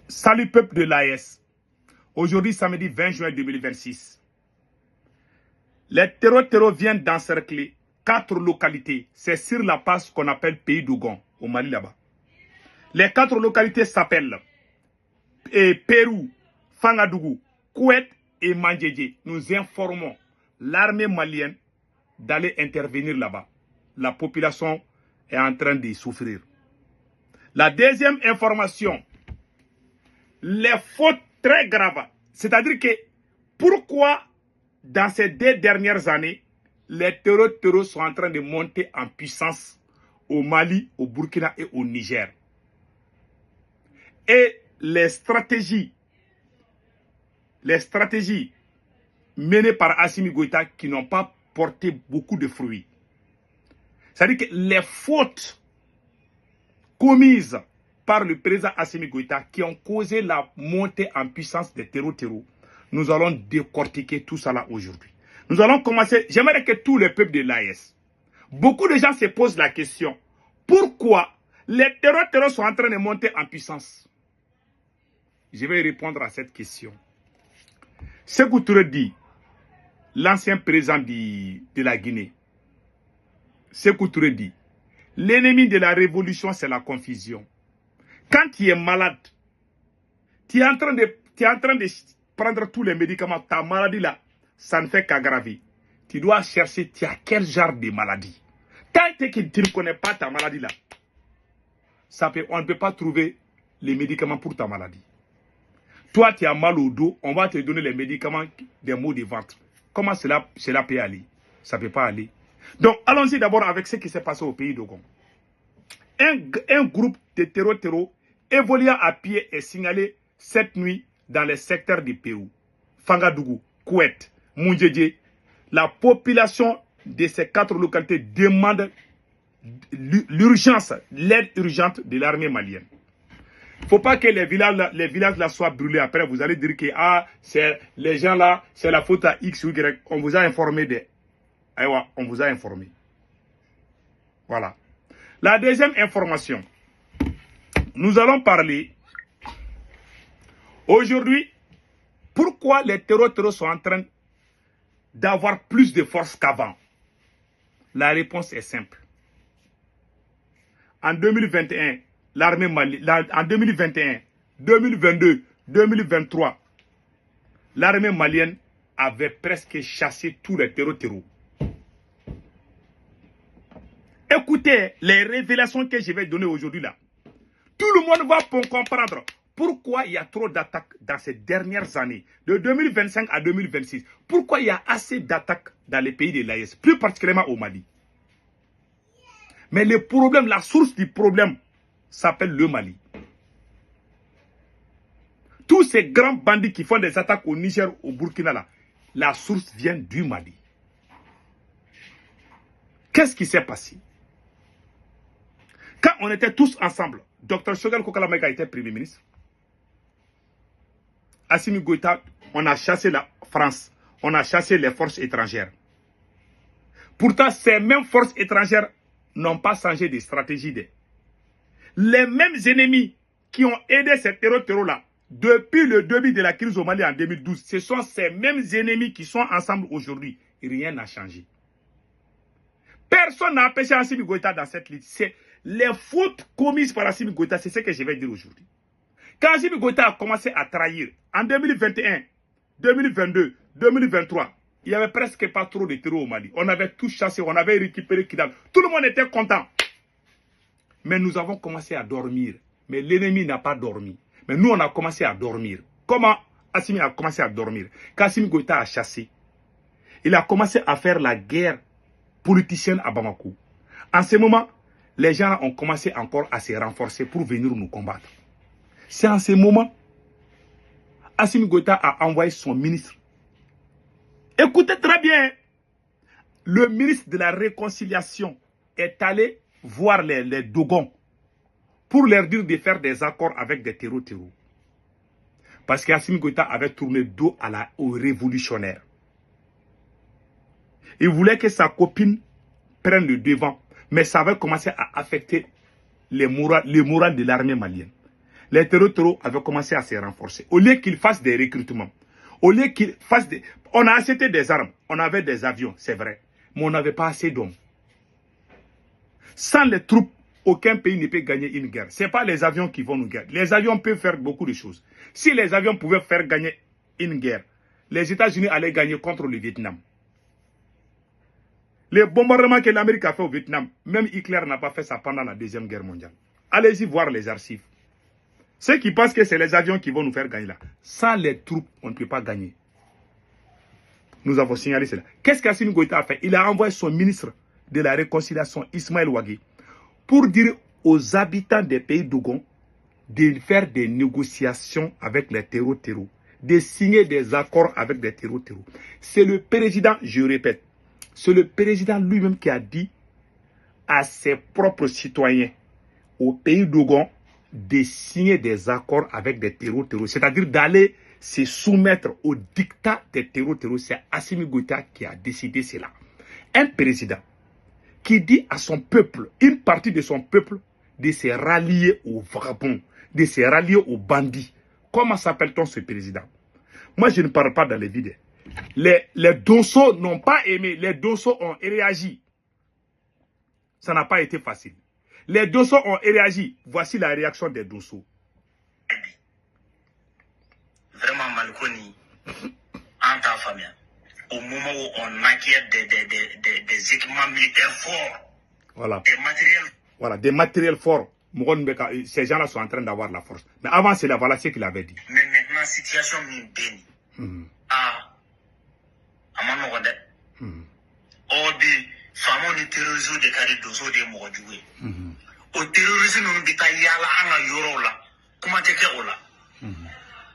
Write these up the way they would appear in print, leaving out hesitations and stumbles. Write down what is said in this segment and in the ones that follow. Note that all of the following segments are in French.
Salut peuple de l'AS. Aujourd'hui, samedi 20 juin 2026. Les terreaux viennent d'encercler 4 localités. C'est sur la passe qu'on appelle Pays d'Ougon, au Mali là-bas. Les 4 localités s'appellent Pérou, Fangadougou, Kouet et Mandjedje. Nous informons l'armée malienne d'aller intervenir là-bas. La population est en train de souffrir. La deuxième information, les fautes très graves. C'est-à-dire que pourquoi dans ces 2 dernières années, les terreaux sont en train de monter en puissance au Mali, au Burkina et au Niger. Et les stratégies menées par Assimi Goïta qui n'ont pas porté beaucoup de fruits. C'est-à-dire que les fautes commises par le président Assimi Goïta qui ont causé la montée en puissance des terreaux, nous allons décortiquer tout ça là aujourd'hui. Nous allons commencer, j'aimerais que tous les peuples de l'AS, beaucoup de gens se posent la question, pourquoi les terreaux sont en train de monter en puissance? Je vais répondre à cette question. Sékou Touré dit, l'ancien président de la Guinée, Sékou Touré dit, l'ennemi de la révolution c'est la confusion. Quand tu es malade, tu es en train de prendre tous les médicaments, ta maladie là, ça ne fait qu'aggraver. Tu dois chercher, tu as quel genre de maladie. Tant que tu ne connais pas ta maladie là, on ne peut pas trouver les médicaments pour ta maladie. Toi, tu as mal au dos, on va te donner les médicaments des maux de ventre. Comment cela peut aller? Ça ne peut pas aller. Donc, allons-y d'abord avec ce qui s'est passé au pays d'Ougon. Un groupe de terreaux évoluant à pied est signalé cette nuit dans les secteurs du Pérou, Fangadougou, Kouet, Mandjedje. La population de ces 4 localités demande l'urgence, l'aide urgente de l'armée malienne. Il ne faut pas que les villages là soient brûlés. Après, vous allez dire que les gens là, c'est la faute à X ou Y. On vous a informé on vous a informé. Voilà. La deuxième information. Nous allons parler aujourd'hui pourquoi les terreaux sont en train d'avoir plus de force qu'avant. La réponse est simple. En 2021, l'armée malienne, en 2021, 2022, 2023, l'armée malienne avait presque chassé tous les terreaux. Écoutez les révélations que je vais donner aujourd'hui là. Tout le monde va comprendre pourquoi il y a trop d'attaques dans ces dernières années, de 2025 à 2026. Pourquoi il y a assez d'attaques dans les pays de l'AES, plus particulièrement au Mali. Mais le problème, la source du problème s'appelle le Mali. Tous ces grands bandits qui font des attaques au Niger, au Burkina là, la source vient du Mali. Qu'est-ce qui s'est passé? Quand on était tous ensemble, Dr Choguel Kokala était Premier ministre. Assimi Goïta, on a chassé la France, on a chassé les forces étrangères. Pourtant, ces mêmes forces étrangères n'ont pas changé de stratégie. Les mêmes ennemis qui ont aidé ces terreaux-là depuis le début de la crise au Mali en 2012, ce sont ces mêmes ennemis qui sont ensemble aujourd'hui. Rien n'a changé. Personne n'a empêché Assimi Goïta dans cette liste. Les fautes commises par Assimi Goïta, c'est ce que je vais dire aujourd'hui. Quand Assimi Goïta a commencé à trahir, en 2021, 2022, 2023, il n'y avait presque pas trop de terreaux au Mali. On avait tout chassé, on avait récupéré Kidal. Tout le monde était content. Mais nous avons commencé à dormir. Mais l'ennemi n'a pas dormi. Mais nous, on a commencé à dormir. Comment Assimi a commencé à dormir? Quand Assimi Goïta a chassé, il a commencé à faire la guerre politicienne à Bamako. En ce moment, les gens ont commencé encore à se renforcer pour venir nous combattre. C'est en ce moment, Assimi Goïta a envoyé son ministre. Écoutez très bien, le ministre de la Réconciliation est allé voir les Dogons pour leur dire de faire des accords avec des terreaux. Parce qu'Assimi Goïta avait tourné dos aux révolutionnaires. Il voulait que sa copine prenne le devant, mais ça avait commencé à affecter le moral de l'armée malienne. les terreaux avaient commencé à se renforcer. Au lieu qu'ils fassent des recrutements, au lieu qu'ils fassent des... On a acheté des armes, on avait des avions, c'est vrai, mais on n'avait pas assez d'hommes. Sans les troupes, aucun pays ne peut gagner une guerre. Ce n'est pas les avions qui vont nous gagner. Les avions peuvent faire beaucoup de choses. Si les avions pouvaient faire gagner une guerre, les États-Unis allaient gagner contre le Vietnam. Les bombardements que l'Amérique a fait au Vietnam, même Hitler n'a pas fait ça pendant la Deuxième Guerre mondiale. Allez-y voir les archives. Ceux qui pensent que c'est les avions qui vont nous faire gagner là, sans les troupes, on ne peut pas gagner. Nous avons signalé cela. Qu'est-ce qu'Assimi Goïta a fait? Il a envoyé son ministre de la Réconciliation, Ismaël Ouagui, pour dire aux habitants des pays d'Ogon de faire des négociations avec les terreaux, de signer des accords avec des terreaux. C'est le président, je répète, c'est le président lui-même qui a dit à ses propres citoyens au pays d'Ogon de signer des accords avec des terreaux, c'est-à-dire d'aller se soumettre au dictat des terreaux. C'est Assimi Goïta qui a décidé cela. Un président qui dit à son peuple, une partie de son peuple, de se rallier aux vagabonds, de se rallier aux bandits. Comment s'appelle-t-on ce président? Moi, je ne parle pas dans les vidéos. Les Dosso n'ont pas aimé, les Dosso ont réagi. Ça n'a pas été facile. Les Dosso ont réagi. Voici la réaction des Dosso. Vraiment mal connu en ta famille. Au moment où on acquiert des équipements militaires forts, voilà. Des matériels. Voilà, des matériels forts. Ces gens-là sont en train d'avoir la force. Mais avant cela, voilà ce qu'il avait dit. Mais maintenant, situation m'indénie. Ah, à mon nom de. Au des femmes de terrorisme de carré d'osso de Mogadjoué. Au terrorisme, nous dit qu'il y a là un euro là. Comment t'es que là?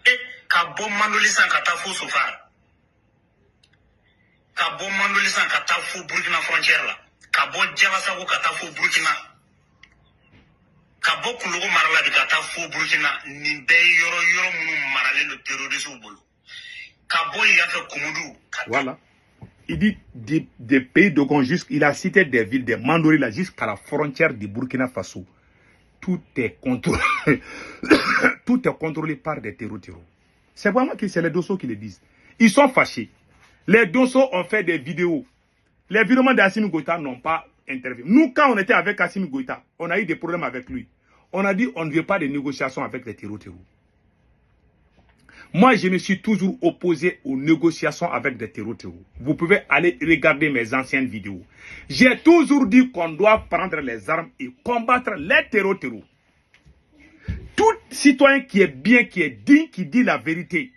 Et quand bon mandolisan kata fo sofar. Quand bon mandolisan kata fo Burkina frontière là. Quand bon Djalasago kata fo Burkina. Quand bon Koulogo marala de kata fo Burkina. Nimbe yoro mounou marale le terrorisme au bolo. Quand bon il a fait Koumoudou. Voilà. Il dit des pays d'Ogon, il a cité des villes de Mandori là jusqu'à la frontière du Burkina Faso. Tout est contrôlé. Tout est contrôlé par des terreaux. C'est vraiment que c'est les Dosso qui le disent. Ils sont fâchés. Les Dosso ont fait des vidéos. Les vidéos d'Assimi Goïta n'ont pas intervenu. Nous, quand on était avec Assimi Goïta, on a eu des problèmes avec lui. On a dit on ne veut pas de négociations avec les terreaux. Moi, je me suis toujours opposé aux négociations avec des terreaux. Vous pouvez aller regarder mes anciennes vidéos. J'ai toujours dit qu'on doit prendre les armes et combattre les terreaux. Tout citoyen qui est bien, qui est digne, qui dit la vérité,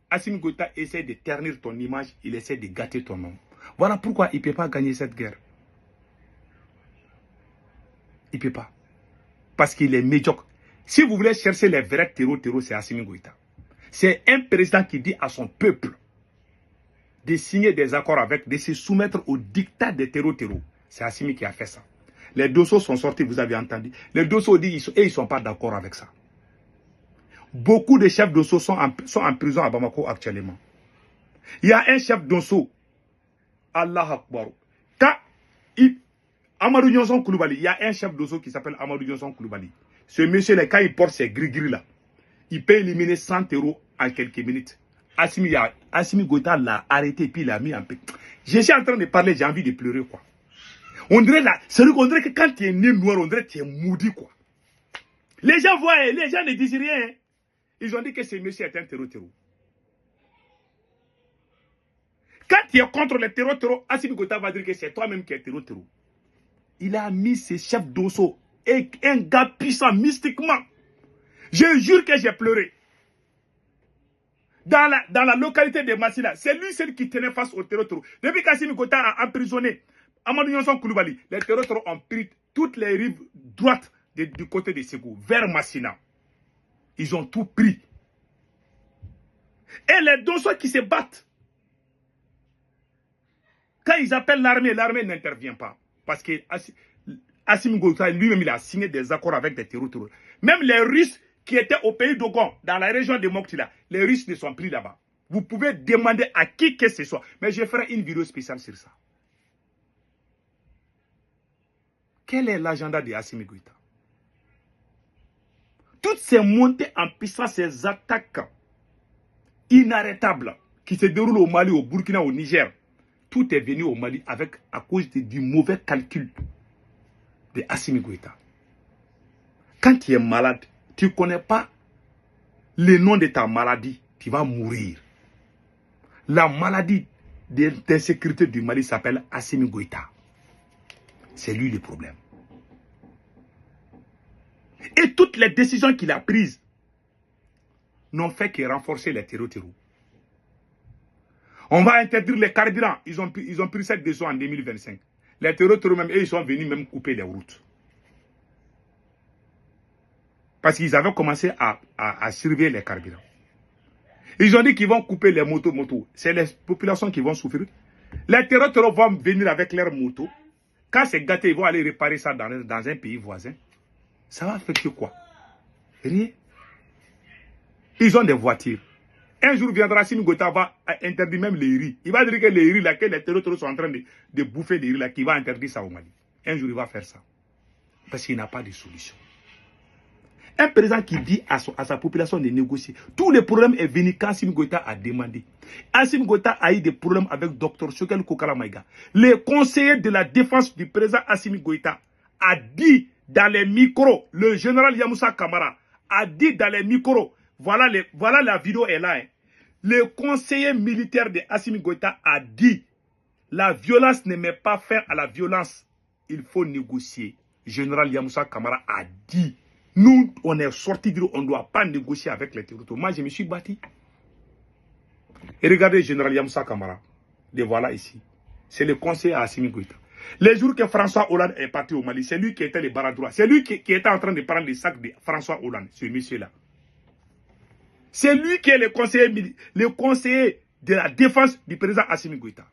Assimi Goïta essaie de ternir ton image, il essaie de gâter ton nom. Voilà pourquoi il ne peut pas gagner cette guerre. Il ne peut pas. Parce qu'il est médiocre. Si vous voulez chercher les vrais terreaux, c'est Assimi Goïta. C'est un président qui dit à son peuple de signer des accords avec, de se soumettre au dictat des terreaux. C'est Assimi qui a fait ça. Les Dosso sont sortis, vous avez entendu. Les Dosso disent ils ne sont pas d'accord avec ça. Beaucoup de chefs Dosso sont en prison à Bamako actuellement. Il y a un chef Dosso, Allah Akbar. Amadou Nyonson Koulibaly, il y a un chef Dosso qui s'appelle Amadou Nyonson Koulibaly. Ce monsieur-là, quand il porte ses gris-gris là, il peut éliminer 100 terreaux en quelques minutes. Assimi Goïta l'a arrêté et puis il l'a mis en paix. Je suis en train de parler, j'ai envie de pleurer quoi. On dirait là, c'est vrai qu'on dirait que quand tu es né noir, on dirait que tu es maudit quoi. Les gens voient, les gens ne disent rien. Hein. Ils ont dit que ce monsieur est un terreau. Quand tu es contre les terreaux, Assimi Goïta va dire que c'est toi-même qui es terreau. Il a mis ses chefs Dosso et un gars puissant mystiquement. Je jure que j'ai pleuré. Dans la localité de Massila, c'est lui seul qui tenait face au terreau. Depuis qu'Assimi Goïta a emprisonné Amadou Nyonson Koulibaly, les terreaux ont pris toutes les rives droites du côté de Ségou, vers Massina. Ils ont tout pris. Et les Dosso qui se battent, quand ils appellent l'armée, l'armée n'intervient pas. Parce que Assimi Goïta lui-même, il a signé des accords avec des terreaux. Même les Russes qui étaient au pays d'Ogon, dans la région de Moktila, les Russes ne sont plus là-bas. Vous pouvez demander à qui que ce soit. Mais je ferai une vidéo spéciale sur ça. Quel est l'agenda de Assimi Goïta? Toutes ces montées en puissance, ces attaques inarrêtables qui se déroulent au Mali, au Burkina, au Niger, tout est venu au Mali à cause du mauvais calcul de Assimi Goïta. Quand tu es malade, tu ne connais pas le nom de ta maladie, tu vas mourir. La maladie d'insécurité du Mali s'appelle Assimi Goïta. C'est lui le problème. Et toutes les décisions qu'il a prises n'ont fait que renforcer les terreaux. On va interdire les carburants. Ils ont pris cette décision en 2025. Les terreaux même, ils sont venus même couper les routes. Parce qu'ils avaient commencé à surveiller les carburants. Ils ont dit qu'ils vont couper les motos. C'est les populations qui vont souffrir. Les terreaux vont venir avec leurs motos. Quand c'est gâté, ils vont aller réparer ça dans un pays voisin. Ça va affecter quoi? Rien. Ils ont des voitures. Un jour viendra, Assimi Goïta va interdire même les riz. Il va dire que les riz, là, que les terreaux sont en train de bouffer des riz, là, qu'il va interdire ça au Mali. Un jour, il va faire ça. Parce qu'il n'a pas de solution. Un président qui dit à sa population de négocier. Tous les problèmes sont venus quand Assimi Goïta a demandé. Assimi Goïta a eu des problèmes avec Dr Choguel Kokala Maïga. Le conseiller de la défense du président Assimi Goïta a dit dans les micros, le général Yamoussa Kamara a dit dans les micros, voilà la vidéo est là. Hein. Le conseiller militaire de Assimi Goïta a dit, la violence ne met pas fin à la violence. Il faut négocier. Général Yamoussa Kamara a dit, nous, on est sorti dire on ne doit pas négocier avec les terroristes. Moi, je me suis battu. Et regardez le général Yamoussa Kamara. Le voilà ici. C'est le conseiller à Assimi Goïta. Les jours que François Hollande est parti au Mali, c'est lui qui était le bras droit. C'est lui qui était en train de prendre les sacs de François Hollande, ce monsieur-là. C'est lui qui est le conseiller de la défense du président Assimi Goïta.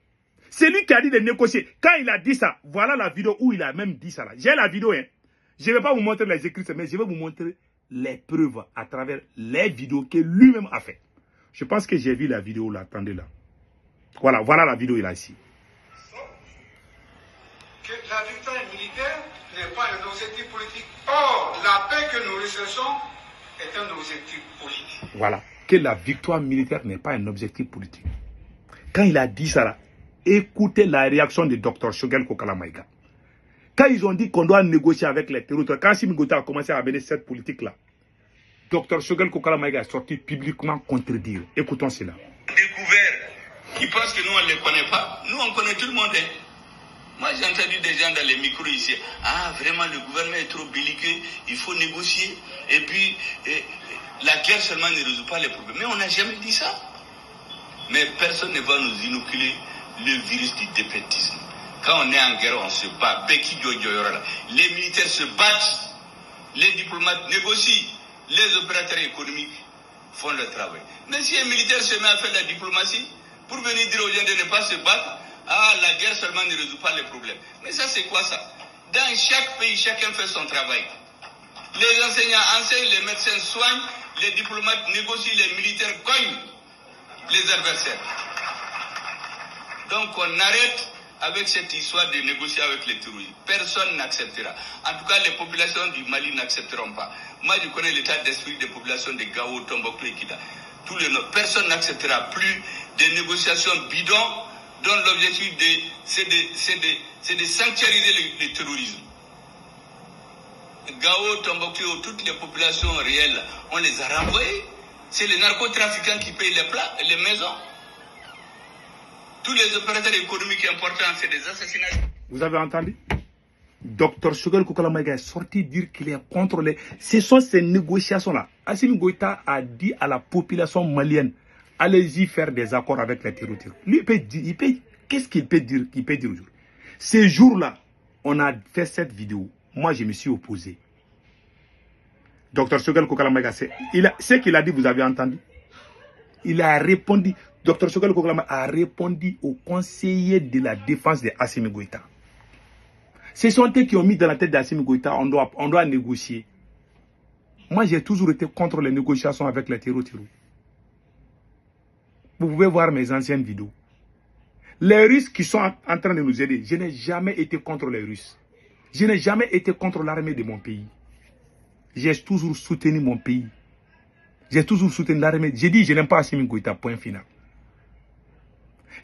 C'est lui qui a dit de négocier. Quand il a dit ça, voilà la vidéo où il a même dit ça. J'ai la vidéo, hein. Je ne vais pas vous montrer les écrits, mais je vais vous montrer les preuves à travers les vidéos que lui-même a fait. Je pense que j'ai vu la vidéo là. Attendez là. Voilà la vidéo là ici. Que la victoire militaire n'est pas un objectif politique. Or, la paix que nous recherchons est un objectif politique. Voilà. Que la victoire militaire n'est pas un objectif politique. Quand il a dit ça là, écoutez la réaction de Dr Choguel Kokala Maïga. Quand ils ont dit qu'on doit négocier avec les terroristes, quand Assimi Goïta a commencé à mener cette politique-là, Dr Choguel Kokala Maïga est sorti publiquement contredire. Écoutons cela. Découvert, qui pensent que nous on ne les connaît pas. Nous on connaît tout le monde. Hein. Moi j'ai entendu des gens dans les micros ici. Ah vraiment le gouvernement est trop belliqueux, il faut négocier. Et puis la guerre seulement ne résout pas les problèmes. Mais on n'a jamais dit ça. Mais personne ne va nous inoculer le virus du défaitisme. Quand on est en guerre, on se bat. Les militaires se battent, les diplomates négocient, les opérateurs économiques font le travail. Mais si un militaire se met à faire la diplomatie, pour venir dire aux gens de ne pas se battre, ah, la guerre seulement ne résout pas les problèmes. Mais ça, c'est quoi ça? Dans chaque pays, chacun fait son travail. Les enseignants enseignent, les médecins soignent, les diplomates négocient, les militaires cognent les adversaires. Donc on arrête avec cette histoire de négocier avec les terroristes. Personne n'acceptera. En tout cas, les populations du Mali n'accepteront pas. Moi, je connais l'état d'esprit des populations de Gao, Tombouctou et Kida. Personne n'acceptera plus des négociations bidons dont l'objectif c'est de sanctuariser le terrorisme. Gao, Tombouctou, toutes les populations réelles, on les a renvoyées. C'est les narcotrafiquants qui payent les maisons. Tous les opérateurs économiques importants, c'est des assassinats. Vous avez entendu? Dr Choguel Kokala Maïga est sorti dire qu'il est contre les... Ce sont ces négociations-là. Assimi Goïta a dit à la population malienne, allez-y faire des accords avec les terroristes. Lui, qu'est-ce qu'il peut dire aujourd'hui? Ces jours-là, on a fait cette vidéo. Moi, je me suis opposé. Dr Choguel Kokala Maïga, ce qu'il a dit, vous avez entendu? Il a répondu... Dr Choguel Kokala Maïga a répondu au conseiller de la défense de Assimi Goïta. Ce sont eux qui ont mis dans la tête d'Assimi Goïta, on doit négocier. Moi, j'ai toujours été contre les négociations avec les terroristes. Vous pouvez voir mes anciennes vidéos. Les Russes qui sont en train de nous aider, je n'ai jamais été contre les Russes. Je n'ai jamais été contre l'armée de mon pays. j'ai toujours soutenu mon pays. J'ai toujours soutenu l'armée. J'ai dit, je n'aime pas Assimi Goïta, point final.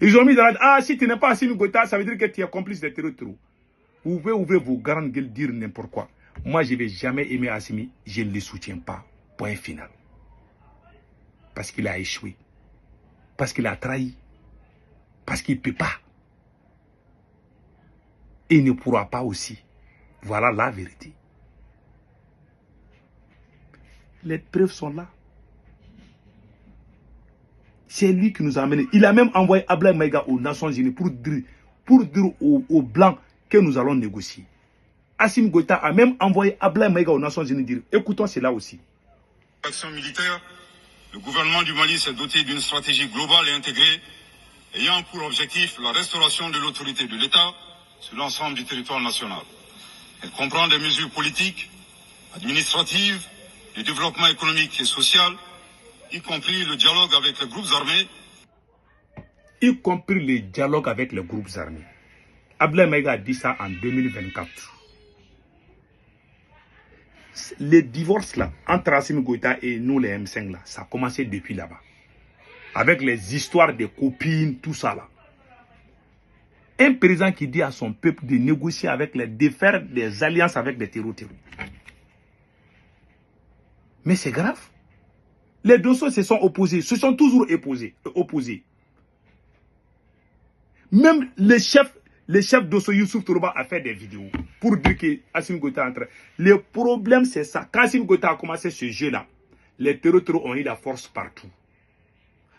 Ils ont mis dans la... Ah, si tu n'aimes pas Assimi Goïta, ça veut dire que tu es complice des terroristes. Vous pouvez ouvrir vos grandes gueules, dire n'importe quoi. Moi, je ne vais jamais aimer Assimi. Je ne le soutiens pas. Point final. Parce qu'il a échoué. Parce qu'il a trahi. Parce qu'il ne peut pas. Et il ne pourra pas aussi. Voilà la vérité. Les preuves sont là. C'est lui qui nous a amenés. Il a même envoyé Ablaye Maïga aux Nations Unies pour dire aux Blancs que nous allons négocier. Assimi Goïta a même envoyé Ablaye Maïga aux Nations Unies dire, écoutons cela aussi. Action militaire, le gouvernement du Mali s'est doté d'une stratégie globale et intégrée ayant pour objectif la restauration de l'autorité de l'État sur l'ensemble du territoire national. Elle comprend des mesures politiques, administratives, de développement économique et social, y compris le dialogue avec les groupes armés. Y compris le dialogue avec les groupes armés. Ablaye Maïga a dit ça en 2024. Le divorce là, entre Assimi Goïta et nous les M5 là, ça a commencé depuis là-bas. Avec les histoires des copines, tout ça là. Un président qui dit à son peuple de négocier avec les, de faire des alliances avec des terroristes. Mais c'est grave. Les dossiers se sont opposés, se sont toujours opposés. Même le chef Dosso Youssouf Tourouba a fait des vidéos pour dire que Assimi Goïta est en train. Le problème c'est ça. Quand Assimi Goïta a commencé ce jeu-là, les terroristes ont eu la force partout.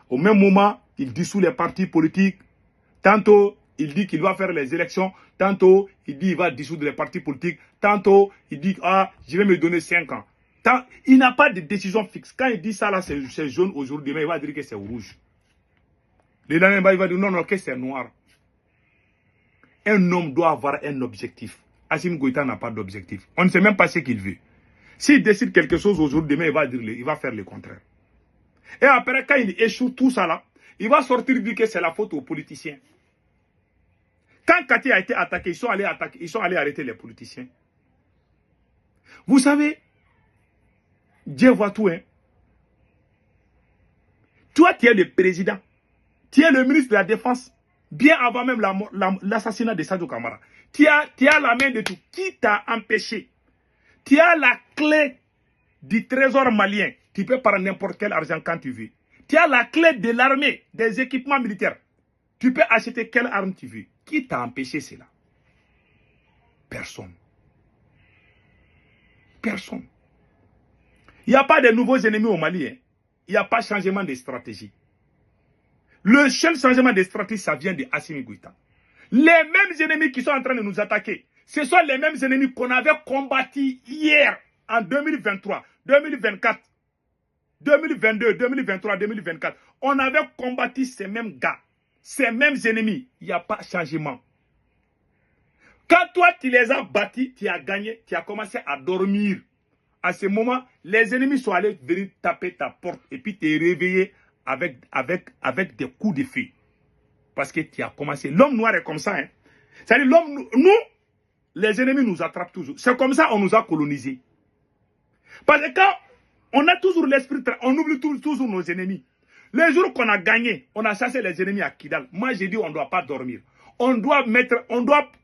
Au même moment, il dissout les partis politiques. Tantôt, il dit qu'il va faire les élections. Tantôt, il dit qu'il va dissoudre les partis politiques. Tantôt, il dit je vais me donner 5 ans. Il n'a pas de décision fixe. Quand il dit ça, là, c'est jaune aujourd'hui, mais il va dire que c'est rouge. Le lendemain, il va dire non, que c'est noir. Un homme doit avoir un objectif. Assimi Goïta n'a pas d'objectif. On ne sait même pas ce qu'il veut. S'il décide quelque chose aujourd'hui, demain, il va faire le contraire. Et après, quand il échoue tout ça là, il va sortir dire que c'est la faute aux politiciens. Quand Kati a été attaqué, ils sont allés arrêter les politiciens. Vous savez, Dieu voit tout, hein. Toi, tu es le président. Tu es le ministre de la Défense. Bien avant même l'assassinat de Sadio Kamara. Tu as la main de tout. Qui t'a empêché? Tu as la clé du trésor malien. Tu peux prendre n'importe quel argent quand tu veux. Tu as la clé de l'armée, des équipements militaires. Tu peux acheter quelle arme tu veux. Qui t'a empêché cela? Personne. Personne. Il n'y a pas de nouveaux ennemis au Mali. Hein. Il n'y a pas de changement de stratégie. Le seul changement de stratégie, ça vient de Assimi Goïta. Les mêmes ennemis qui sont en train de nous attaquer, ce sont les mêmes ennemis qu'on avait combattus hier, en 2023, 2024, 2022, 2023, 2024. On avait combattu ces mêmes gars, ces mêmes ennemis. Il n'y a pas de changement. Quand toi, tu les as battus, tu as gagné, tu as commencé à dormir. À ce moment, les ennemis sont allés venir taper ta porte et puis te réveiller avec des coups de feu. Parce que tu as commencé. L'homme noir est comme ça. Hein. C'est-à-dire, nous, les ennemis nous attrapent toujours. C'est comme ça qu'on nous a colonisés. Parce que quand on a toujours l'esprit, on oublie toujours nos ennemis. Les jours qu'on a gagné, on a chassé les ennemis à Kidal. Moi, j'ai dit, on ne doit pas dormir. On doit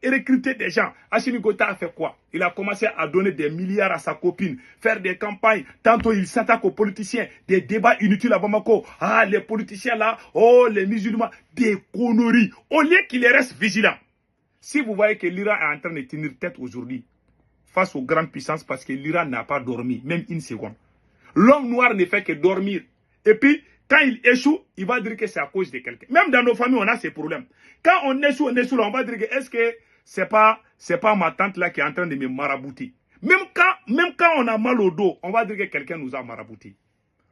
recruter des gens. Assimi Goïta a fait quoi? Il a commencé à donner des milliards à sa copine, faire des campagnes. Tantôt, il s'attaque aux politiciens. Des débats inutiles à Bamako. Ah, les politiciens là, oh, les musulmans. Des conneries. Au lieu qu'il reste vigilant. Si vous voyez que l'Iran est en train de tenir tête aujourd'hui, face aux grandes puissances, parce que l'Iran n'a pas dormi, même une seconde. L'homme noir ne fait que dormir. Et puis, quand il échoue, il va dire que c'est à cause de quelqu'un. Même dans nos familles, on a ces problèmes. Quand on échoue là, on va dire que est-ce que c'est pas ma tante là qui est en train de me marabouter. Même quand on a mal au dos, on va dire que quelqu'un nous a marabouté.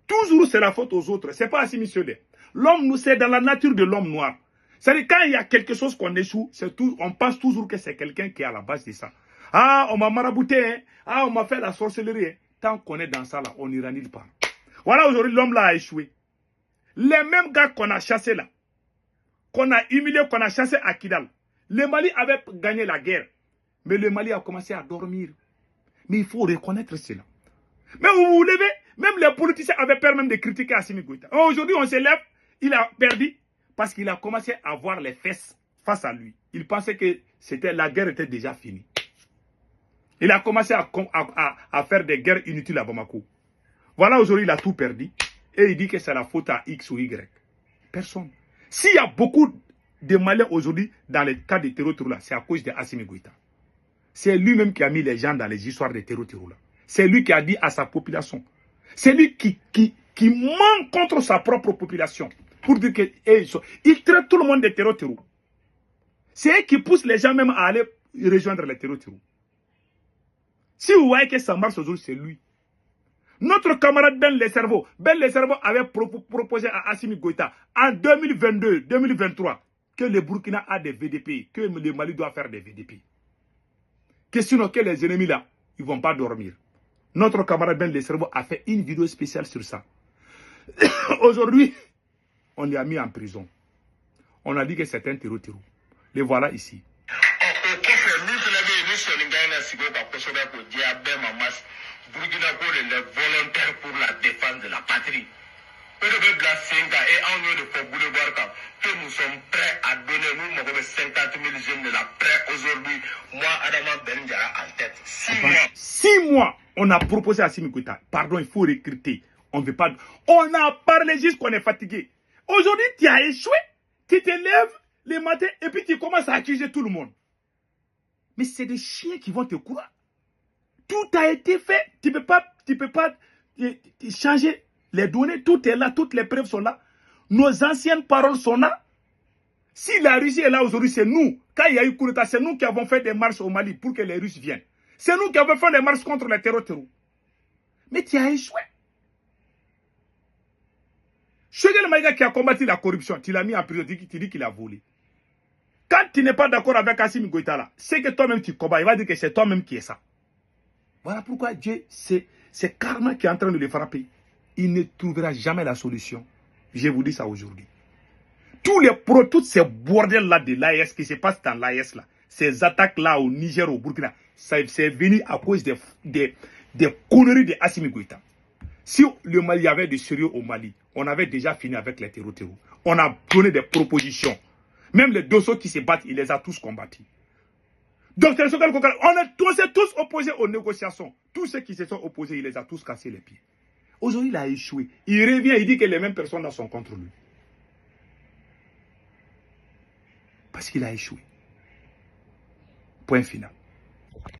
Toujours c'est la faute aux autres. C'est pas Assimi Goïta. L'homme, c'est dans la nature de l'homme noir. C'est-à-dire quand il y a quelque chose qu'on échoue, on pense toujours que c'est quelqu'un qui est à la base de ça. Ah, on m'a marabouté, hein? Ah, on m'a fait la sorcellerie. Hein? Tant qu'on est dans ça là, on n'ira nulle part. Voilà, aujourd'hui, l'homme là a échoué. Les mêmes gars qu'on a chassés là, qu'on a humiliés, qu'on a chassés à Kidal. Le Mali avait gagné la guerre. Mais le Mali a commencé à dormir. Mais il faut reconnaître cela. Mais vous vous levez, même les politiciens avaient peur même de critiquer Assimi Goïta. Aujourd'hui, on se lève, il a perdu parce qu'il a commencé à voir les fesses face à lui. Il pensait que la guerre était déjà finie. Il a commencé à faire des guerres inutiles à Bamako. Voilà, aujourd'hui, il a tout perdu. Et il dit que c'est la faute à X ou Y. Personne. S'il y a beaucoup de Maliens aujourd'hui dans le cas de terreau là, c'est à cause de Assimi Goïta. C'est lui-même qui a mis les gens dans les histoires de terreau là. C'est lui qui a dit à sa population. C'est lui qui ment contre sa propre population. Pour dire qu'il traite tout le monde de terreau. C'est eux qui poussent les gens même à aller rejoindre les terreau. Si vous voyez que ça marche aujourd'hui, c'est lui. Notre camarade Ben Le Cerveau avait proposé à Assimi Goïta en 2022-2023 que le Burkina a des VDP, que le Mali doit faire des VDP. Que sinon que les ennemis là, ils ne vont pas dormir. Notre camarade Ben Le Cerveau a fait une vidéo spéciale sur ça. Aujourd'hui, on l'a mis en prison. On a dit que c'est un terreau. Les voilà ici. Burkina Faso les volontaires pour la défense de la patrie. Eux de la 5 et en lieu de faire boulevard que nous sommes prêts à donner, nous, 50 000 jeunes de la prêt aujourd'hui. Moi, Adama Benjara en tête. 6 mois. 6 mois, on a proposé à Assimi Goïta. Pardon, il faut recruter. On ne veut pas. On a parlé juste qu'on est fatigué. Aujourd'hui, tu as échoué. Tu te lèves le matin et puis tu commences à accuser tout le monde. Mais c'est des chiens qui vont te croire. Tout a été fait. Tu ne peux pas changer les données. Tout est là. Toutes les preuves sont là. Nos anciennes paroles sont là. Si la Russie est là aujourd'hui, c'est nous. Quand il y a eu coup d'État, c'est nous qui avons fait des marches au Mali pour que les Russes viennent. C'est nous qui avons fait des marches contre les terreaux. Mais tu as échoué. Choguel Maïga qui a combattu la corruption, tu l'as mis en prison, tu dis qu'il a volé. Quand tu n'es pas d'accord avec Assimi Goïta là, c'est que toi-même tu combats. Il va dire que c'est toi-même qui es ça. Voilà pourquoi Dieu, c'est karma qui est en train de le frapper. Il ne trouvera jamais la solution. Je vous dis ça aujourd'hui. Toutes ces bordels-là de l'AES qui se passent dans l'AES là, ces attaques-là au Niger, au Burkina, c'est venu à cause des conneries de Assimi Goïta. Si le Mali avait de sérieux au Mali, on avait déjà fini avec les terreaux. On a donné des propositions. Même les dossiers qui se battent, il les a tous combattus. Donc, on s'est tous opposés aux négociations. Tous ceux qui se sont opposés, il les a tous cassés les pieds. Aujourd'hui, il a échoué. Il revient, il dit que les mêmes personnes là sont contre lui. Parce qu'il a échoué. Point final.